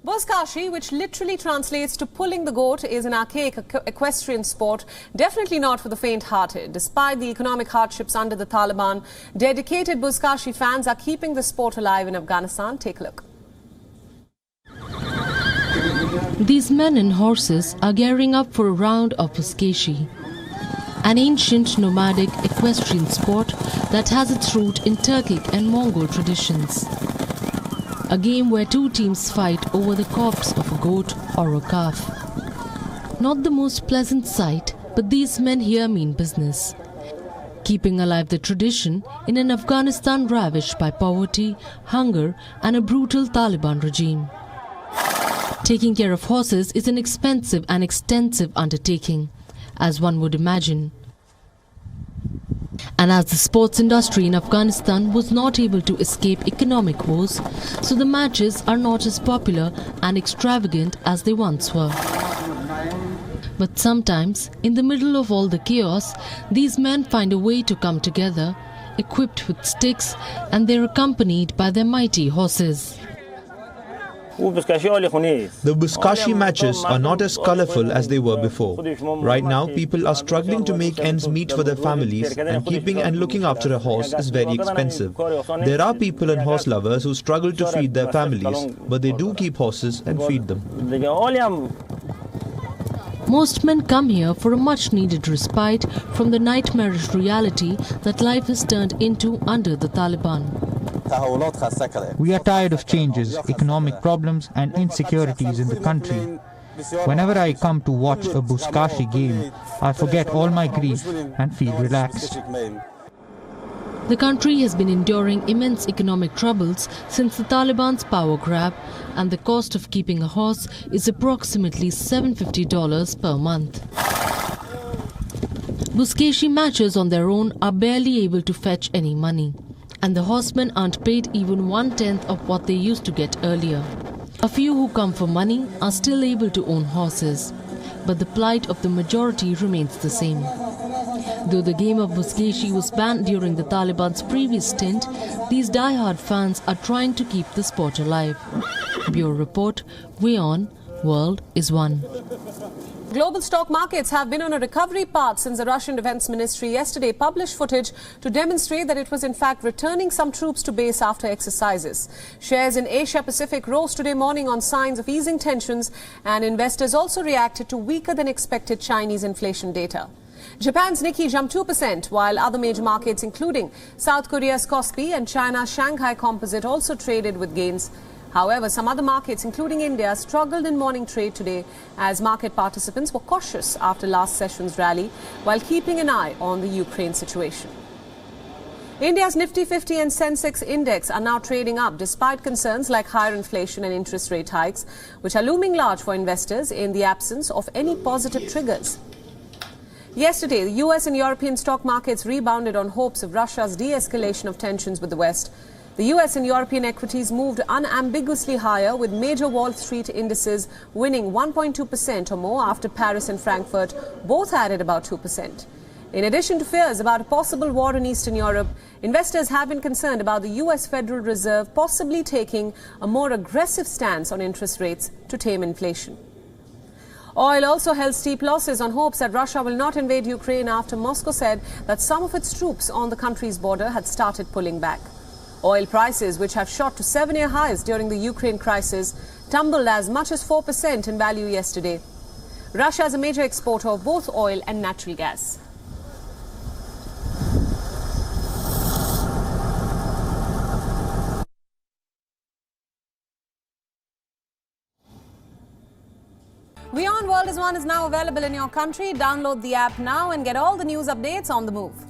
Buzkashi, which literally translates to pulling the goat, is an archaic equestrian sport, definitely not for the faint-hearted. Despite the economic hardships under the Taliban, dedicated Buzkashi fans are keeping the sport alive in Afghanistan. Take a look. These men and horses are gearing up for a round of Buzkashi, an ancient nomadic equestrian sport that has its root in Turkic and Mongol traditions. A game where two teams fight over the corpse of a goat or a calf. Not the most pleasant sight, but these men here mean business, keeping alive the tradition in an Afghanistan ravaged by poverty, hunger and a brutal Taliban regime. Taking care of horses is an expensive and extensive undertaking, as one would imagine. And as the sports industry in Afghanistan was not able to escape economic woes, so the matches are not as popular and extravagant as they once were. But sometimes, in the middle of all the chaos, these men find a way to come together, equipped with sticks, and they're accompanied by their mighty horses. The Buzkashi matches are not as colorful as they were before. Right now, people are struggling to make ends meet for their families, and keeping and looking after a horse is very expensive. There are people and horse lovers who struggle to feed their families, but they do keep horses and feed them. Most men come here for a much-needed respite from the nightmarish reality that life has turned into under the Taliban. We are tired of changes, economic problems and insecurities in the country. Whenever I come to watch a Buzkashi game, I forget all my grief and feel relaxed. The country has been enduring immense economic troubles since the Taliban's power grab, and the cost of keeping a horse is approximately $750 per month. Buzkashi matches on their own are barely able to fetch any money, and the horsemen aren't paid even 1/10 of what they used to get earlier. A few who come for money are still able to own horses, but the plight of the majority remains the same. Though the game of Buzkashi was banned during the Taliban's previous stint, these die-hard fans are trying to keep the sport alive. Bureau Report, WION World is One. Global stock markets have been on a recovery path since the Russian Defense Ministry yesterday published footage to demonstrate that it was in fact returning some troops to base after exercises. Shares in Asia Pacific rose today morning on signs of easing tensions, and investors also reacted to weaker than expected Chinese inflation data. Japan's Nikkei jumped 2%, while other major markets including South Korea's Kospi and China's Shanghai Composite also traded with gains. However, some other markets, including India, struggled in morning trade today as market participants were cautious after last session's rally while keeping an eye on the Ukraine situation. India's Nifty 50 and Sensex index are now trading up despite concerns like higher inflation and interest rate hikes, which are looming large for investors in the absence of any positive triggers. Yesterday, the US and European stock markets rebounded on hopes of Russia's de-escalation of tensions with the West. The US and European equities moved unambiguously higher, with major Wall Street indices winning 1.2% or more after Paris and Frankfurt both added about 2%. In addition to fears about a possible war in Eastern Europe, investors have been concerned about the US Federal Reserve possibly taking a more aggressive stance on interest rates to tame inflation. Oil also held steep losses on hopes that Russia will not invade Ukraine after Moscow said that some of its troops on the country's border had started pulling back. Oil prices, which have shot to 7-year highs during the Ukraine crisis, tumbled as much as 4% in value yesterday. Russia is a major exporter of both oil and natural gas. WION World is One is now available in your country. Download the app now and get all the news updates on the move.